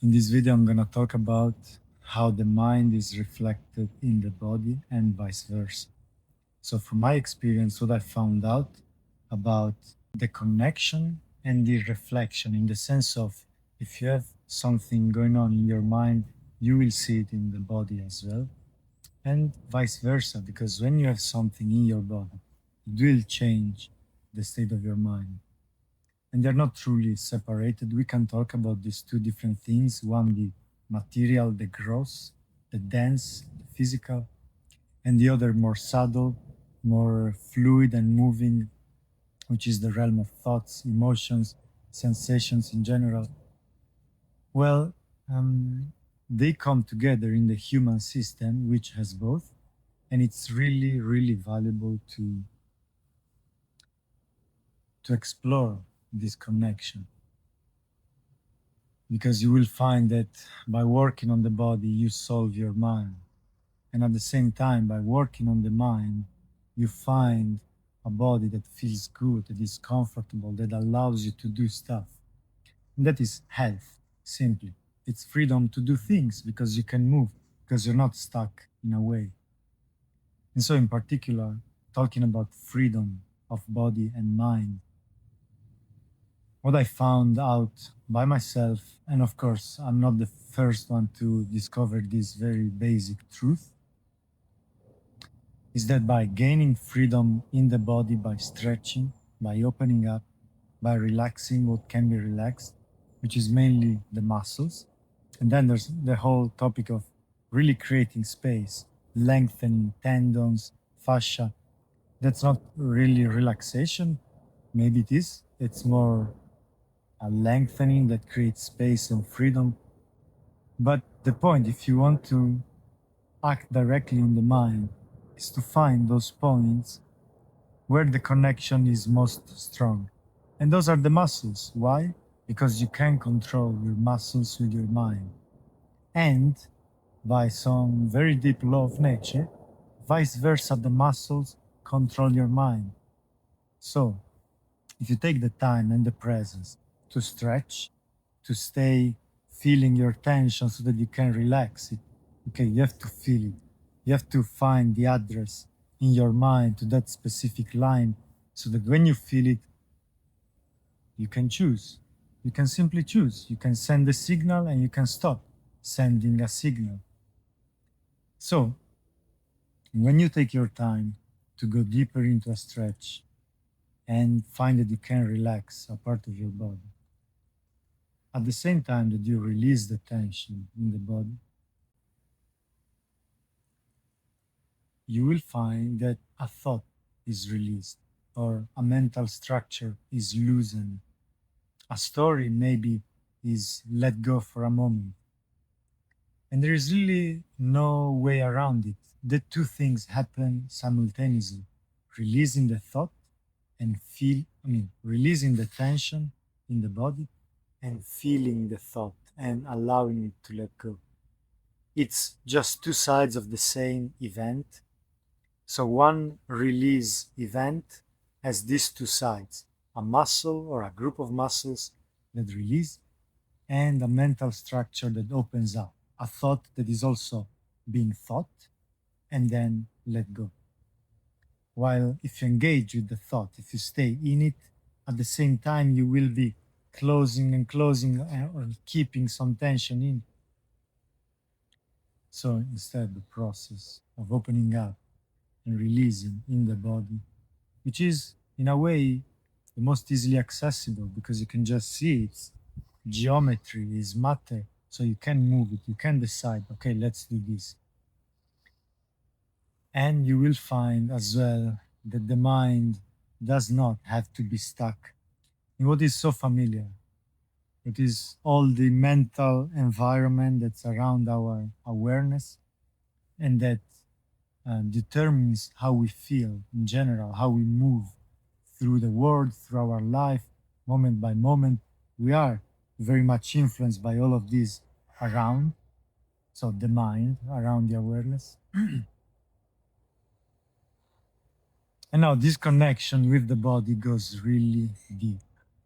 In this video, I'm going to talk about how the mind is reflected in the body and vice versa. So, from my experience, what I found out about the connection and the reflection, in the sense of if you have something going on in your mind, you will see it in the body as well, and vice versa, because when you have something in your body, it will change the state of your mind, and they're not truly separated. We can talk about these two different things: one, the material, the gross, the dense, the physical, and the other, more subtle, more fluid and moving, which is the realm of thoughts, emotions, sensations in general. Well, they come together in the human system, which has both, and it's really, really valuable to explore this connection, because you will find that by working on the body, you solve your mind. And at the same time, by working on the mind, you find a body that feels good, that is comfortable, that allows you to do stuff. And that is health, simply. It's freedom to do things because you can move, because you're not stuck in a way. And so, in particular, talking about freedom of body and mind, what I found out by myself, and of course, I'm not the first one to discover this very basic truth, is that by gaining freedom in the body, by stretching, by opening up, by relaxing what can be relaxed, which is mainly the muscles. And then there's the whole topic of really creating space, lengthening tendons, fascia. That's not really relaxation. Maybe it is. It's more a lengthening that creates space and freedom. But the point, if you want to act directly on the mind, is to find those points where the connection is most strong. And those are the muscles. Why? Because you can control your muscles with your mind. And by some very deep law of nature, vice versa, the muscles control your mind. So, if you take the time and the presence to stretch, to stay feeling your tension so that you can relax it, okay, you have to feel it. You have to find the address in your mind to that specific line so that when you feel it, you can choose. You can simply choose. You can send a signal and you can stop sending a signal. So, when you take your time to go deeper into a stretch and find that you can relax a part of your body, at the same time that you release the tension in the body, you will find that a thought is released or a mental structure is loosened. A story maybe is let go for a moment. And there is really no way around it. The two things happen simultaneously: releasing the thought and releasing the tension in the body and feeling the thought and allowing it to let go. It's just two sides of the same event. So one release event has these two sides: a muscle or a group of muscles that release, and a mental structure that opens up, a thought that is also being thought and then let go. While if you engage with the thought, if you stay in it, at the same time you will be closing and closing or keeping some tension in. So instead, the process of opening up and releasing in the body, which is in a way the most easily accessible because you can just see it. Geometry is matter, so you can move it, you can decide, okay, let's do this. And you will find as well that the mind does not have to be stuck in what is so familiar. It is all the mental environment that's around our awareness and that determines how we feel in general, how we move through the world, through our life, moment by moment. We are very much influenced by all of these around. So the mind around the awareness. And now this connection with the body goes really deep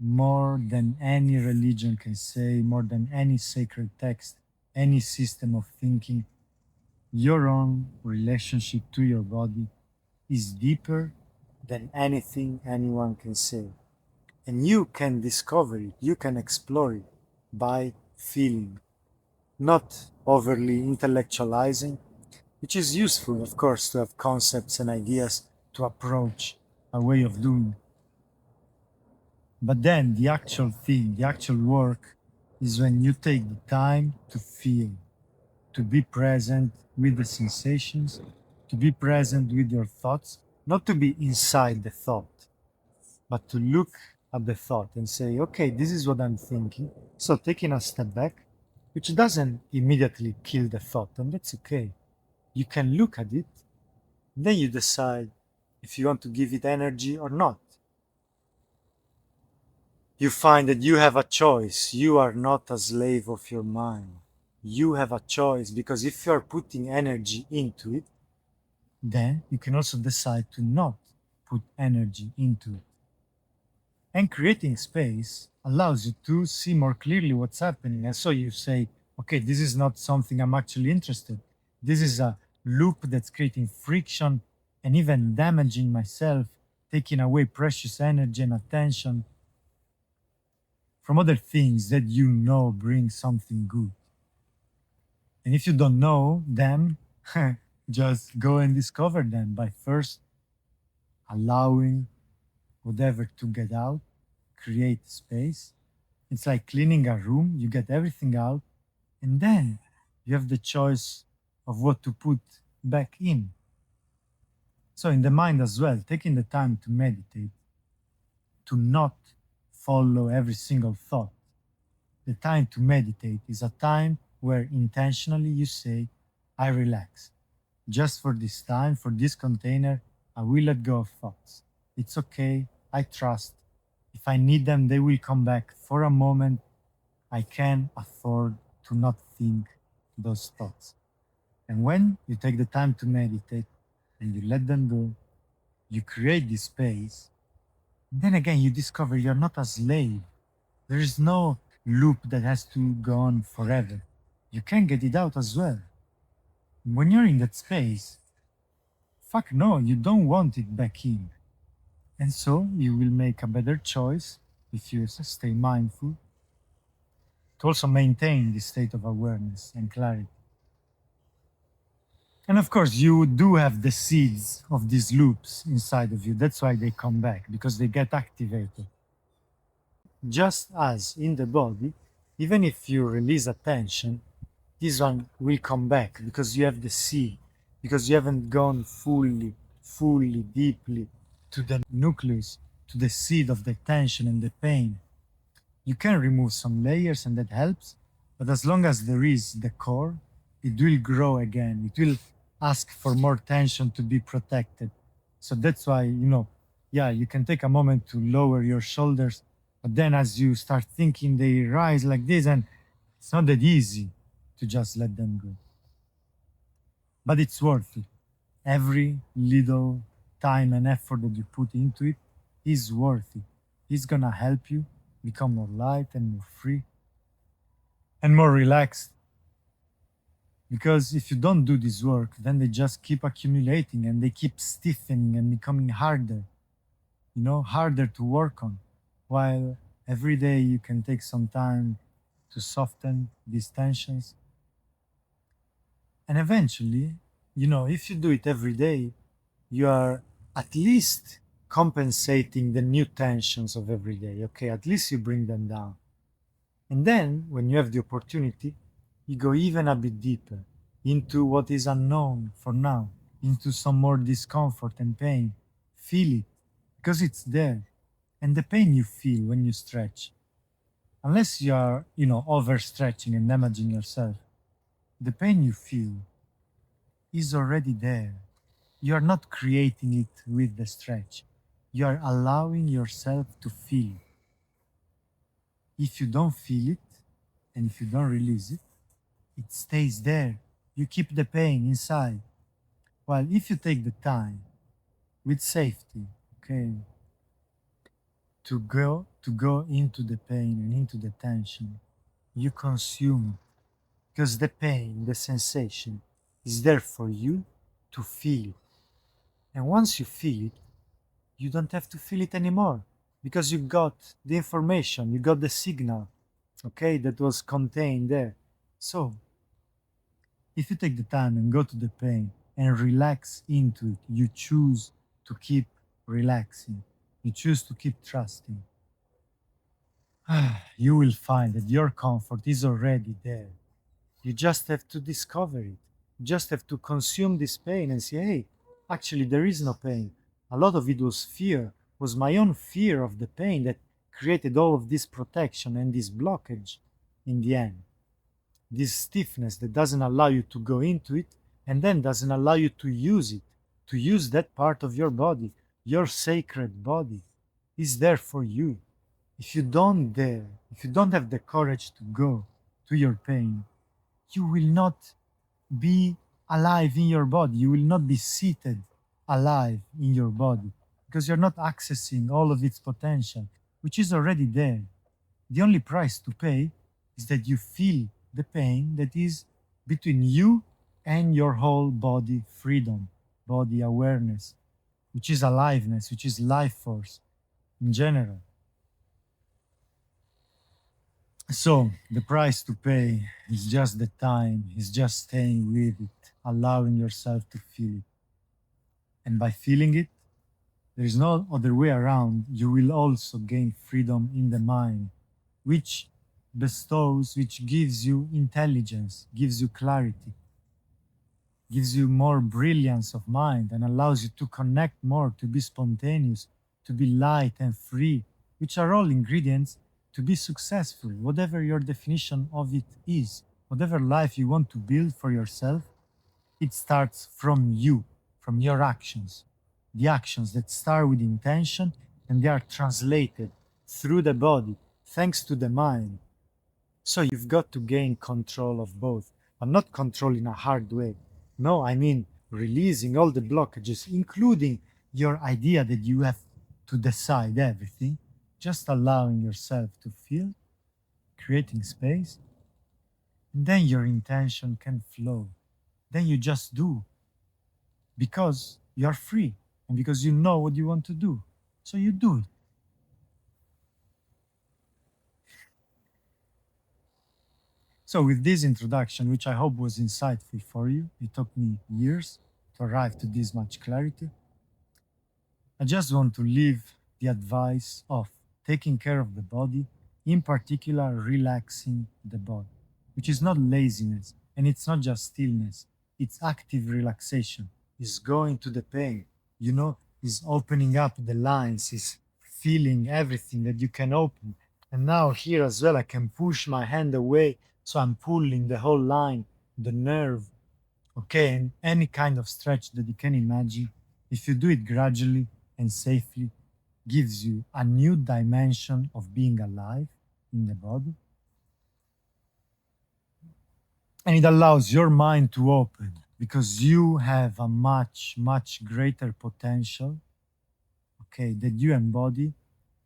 more than any religion can say, more than any sacred text, any system of thinking, your own relationship to your body is deeper than anything anyone can say. And you can discover it, you can explore it by feeling, not overly intellectualizing, which is useful, of course, to have concepts and ideas to approach a way of doing. But then the actual thing, the actual work, is when you take the time to feel, to be present with the sensations, to be present with your thoughts, not to be inside the thought, but to look at the thought and say, okay, this is what I'm thinking. So taking a step back, which doesn't immediately kill the thought, and that's okay. You can look at it, then you decide if you want to give it energy or not. You find that you have a choice. You are not a slave of your mind. You have a choice because if you are putting energy into it, then you can also decide to not put energy into it. And creating space allows you to see more clearly what's happening. And so you say, okay, this is not something I'm actually interested. This is a loop that's creating friction and even damaging myself, taking away precious energy and attention from other things that you know bring something good. And if you don't know them, just go and discover them by first allowing whatever to get out, create space. It's like cleaning a room, you get everything out, and then you have the choice of what to put back in. So, in the mind as well, taking the time to meditate, to not follow every single thought. The time to meditate is a time where intentionally you say, I relax. Just for this time, for this container, I will let go of thoughts. It's okay. I trust. If I need them, they will come back. For a moment, I can afford to not think those thoughts. And when you take the time to meditate and you let them go, you create this space. Then again, you discover you're not a slave. There is no loop that has to go on forever. You can get it out as well. When you're in that space, fuck no, you don't want it back in. And so you will make a better choice if you stay mindful to also maintain this state of awareness and clarity. And of course, you do have the seeds of these loops inside of you. That's why they come back, because they get activated. Just as in the body, even if you release attention, this one will come back because you have the seed, because you haven't gone fully, deeply to the nucleus, to the seed of the tension and the pain. You can remove some layers and that helps, but as long as there is the core, it will grow again. It will ask for more tension to be protected. So that's why, yeah, you can take a moment to lower your shoulders, but then as you start thinking, they rise like this, and it's not that easy to just let them go. But it's worth it. Every little time and effort that you put into it is worth it. It's gonna help you become more light and more free and more relaxed. Because if you don't do this work, then they just keep accumulating and they keep stiffening and becoming harder, harder to work on. While every day you can take some time to soften these tensions. And eventually, if you do it every day, you are at least compensating the new tensions of every day. Okay, at least you bring them down. And then, when you have the opportunity, you go even a bit deeper into what is unknown for now, into some more discomfort and pain. Feel it, because it's there. And the pain you feel when you stretch, unless you are, overstretching and damaging yourself, the pain you feel is already there. You are not creating it with the stretch. You are allowing yourself to feel it. If you don't feel it, and if you don't release it, it stays there. You keep the pain inside. While if you take the time with safety, okay, to go into the pain and into the tension. You consume it because the pain, the sensation is there for you to feel. And once you feel it, you don't have to feel it anymore because you got the information, you got the signal, okay, that was contained there. So if you take the time and go to the pain and relax into it, you choose to keep relaxing, you choose to keep trusting, you will find that your comfort is already there. You just have to discover it. You just have to consume this pain and say, hey, actually, there is no pain. A lot of it was fear, was my own fear of the pain that created all of this protection and this blockage in the end. This stiffness that doesn't allow you to go into it and then doesn't allow you to use it, to use that part of your body, your sacred body is there for you. If you don't dare, if you don't have the courage to go to your pain, you will not be alive in your body. You will not be seated alive in your body because you're not accessing all of its potential, which is already there. The only price to pay is that you feel the pain that is between you and your whole body freedom, body awareness, which is aliveness, which is life force in general. So the price to pay is just the time, is just staying with it, allowing yourself to feel it. And by feeling it, there is no other way around. You will also gain freedom in the mind, which bestows, which gives you intelligence, gives you clarity, gives you more brilliance of mind, and allows you to connect more, to be spontaneous, to be light and free, which are all ingredients to be successful, whatever your definition of it is, whatever life you want to build for yourself. It starts from you, from your actions, the actions that start with intention and they are translated through the body thanks to the mind. So you've got to gain control of both, but not control in a hard way. No, I mean releasing all the blockages, including your idea that you have to decide everything, just allowing yourself to feel, creating space, and then your intention can flow. Then you just do because you're free and because you know what you want to do. So you do it. So, with this introduction, which I hope was insightful for you, it took me years to arrive to this much clarity. I just want to leave the advice of taking care of the body, in particular, relaxing the body, which is not laziness and it's not just stillness, it's active relaxation, is going to the pain, is opening up the lines, is feeling everything that you can open. And now, here as well, I can push my hand away, so I'm pulling the whole line, the nerve, okay, and any kind of stretch that you can imagine. If you do it gradually and safely, gives you a new dimension of being alive in the body. And it allows your mind to open because you have a much, much greater potential, okay, that you embody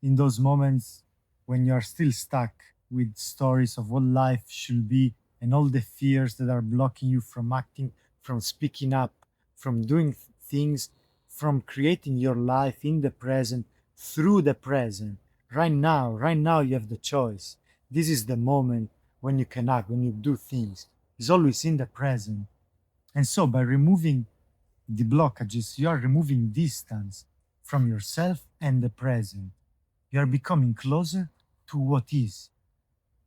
in those moments when you are still stuck with stories of what life should be and all the fears that are blocking you from acting, from speaking up, from doing things, from creating your life in the present, through the present. Right now, you have the choice. This is the moment when you can act, when you do things. It's always in the present. And so, by removing the blockages, you are removing distance from yourself and the present. You are becoming closer to what is.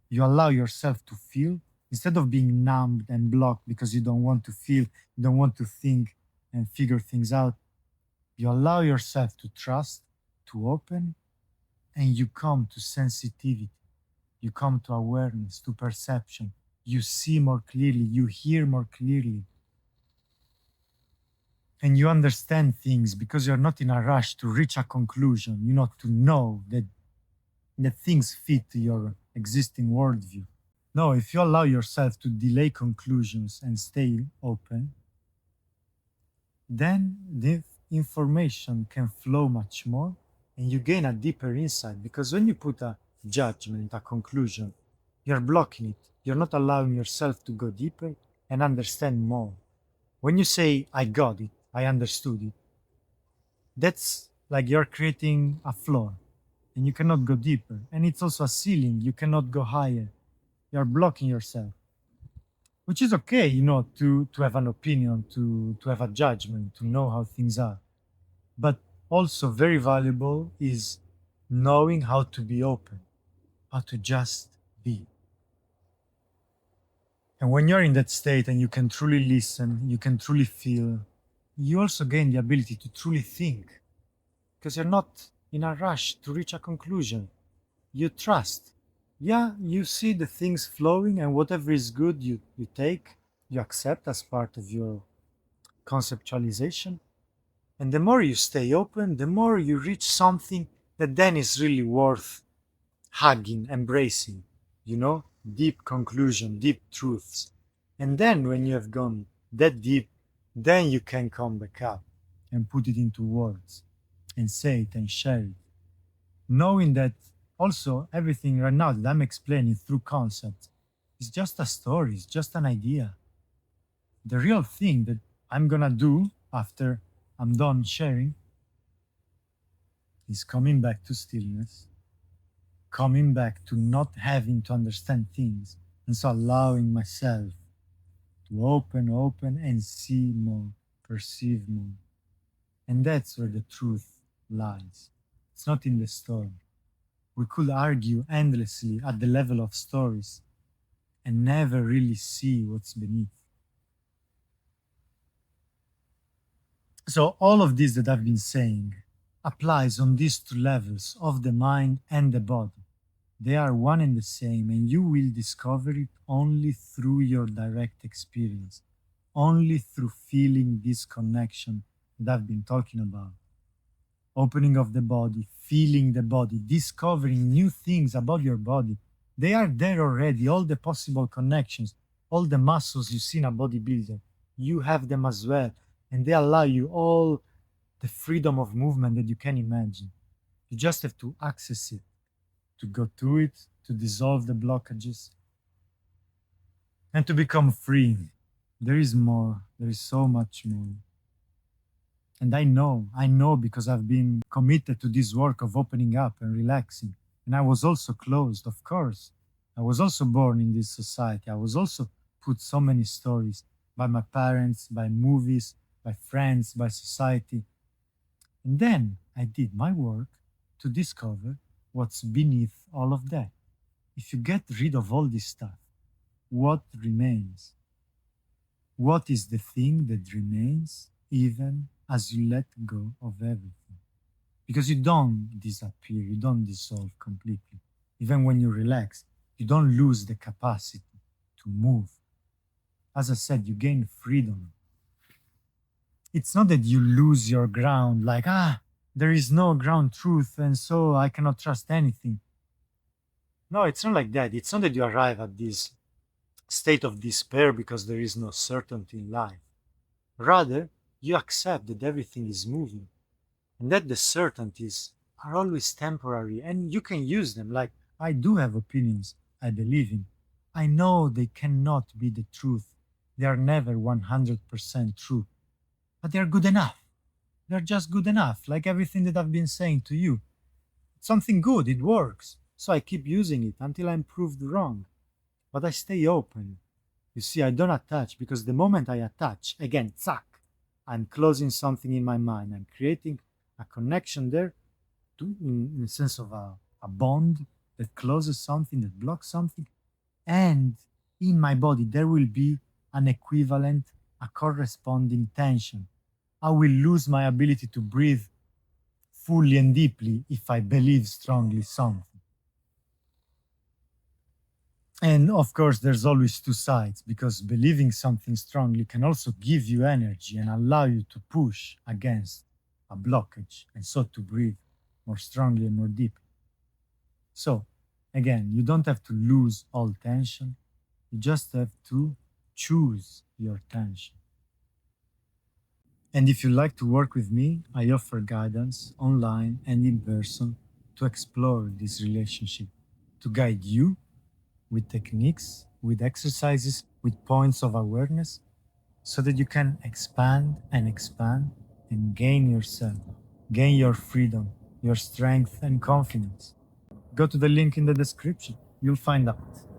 You allow yourself to feel instead of being numbed and blocked because you don't want to feel, you don't want to think and figure things out. You allow yourself to trust, to open, and you come to sensitivity. You come to awareness, to perception. You see more clearly, you hear more clearly, and you understand things because you're not in a rush to reach a conclusion, to know that things fit your existing worldview. No, if you allow yourself to delay conclusions and stay open, then the information can flow much more and you gain a deeper insight because when you put a judgment, a conclusion, you're blocking it. You're not allowing yourself to go deeper and understand more. When you say, I got it, I understood it, that's like you're creating a floor and you cannot go deeper. And it's also a ceiling, you cannot go higher. You're blocking yourself, which is okay, to have an opinion, to have a judgment, to know how things are. But also, very valuable is knowing how to be open, how to just be. And when you're in that state and you can truly listen, you can truly feel, you also gain the ability to truly think because you're not in a rush to reach a conclusion. You trust. Yeah, you see the things flowing, and whatever is good, you take, you accept as part of your conceptualization. And the more you stay open, the more you reach something that then is really worth hugging, embracing, deep conclusion, deep truths. And then when you have gone that deep, then you can come back up and put it into words and say it and share it. Knowing that also everything right now that I'm explaining through concepts is just a story, it's just an idea. The real thing that I'm gonna do after I'm done sharing is coming back to stillness, coming back to not having to understand things, and so allowing myself to open and see more, perceive more. And that's where the truth lies. It's not in the story. We could argue endlessly at the level of stories and never really see what's beneath. So, all of this that I've been saying applies on these two levels of the mind and the body. They are one and the same, and you will discover it only through your direct experience, only through feeling this connection that I've been talking about. Opening of the body, feeling the body, discovering new things about your body. They are there already, all the possible connections, all the muscles you see in a bodybuilder. You have them as well, and they allow you all the freedom of movement that you can imagine. You just have to access it, to go through it, to dissolve the blockages, and to become free. There is more, there is so much more. And I know because I've been committed to this work of opening up and relaxing. And I was also closed, of course. I was also born in this society. I was also put so many stories by my parents, by movies, by friends, by society. And then I did my work to discover what's beneath all of that. If you get rid of all this stuff, what remains? What is the thing that remains even as you let go of everything? Because you don't disappear, you don't dissolve completely. Even when you relax, you don't lose the capacity to move. As I said, you gain freedom. It's not that you lose your ground, like, there is no ground truth, and so I cannot trust anything. No, it's not like that. It's not that you arrive at this state of despair because there is no certainty in life. Rather, you accept that everything is moving and that the certainties are always temporary and you can use them. Like, I do have opinions I believe in. I know they cannot be the truth. They are never 100% true, but they're good enough. They're just good enough, like everything that I've been saying to you. It's something good, it works. So I keep using it until I'm proved wrong. But I stay open. You see, I don't attach because the moment I attach, again, zack, I'm closing something in my mind. I'm creating a connection there in the sense of a bond that closes something, that blocks something. And in my body, there will be an equivalent, a corresponding tension. I will lose my ability to breathe fully and deeply if I believe strongly something. And of course, there's always two sides because believing something strongly can also give you energy and allow you to push against a blockage and so to breathe more strongly and more deeply. So, again, you don't have to lose all tension, you just have to choose your tension. And if you like to work with me, I offer guidance online and in person to explore this relationship, to guide you with techniques, with exercises, with points of awareness, so that you can expand and gain yourself, gain your freedom, your strength and confidence. Go to the link in the description. You'll find out.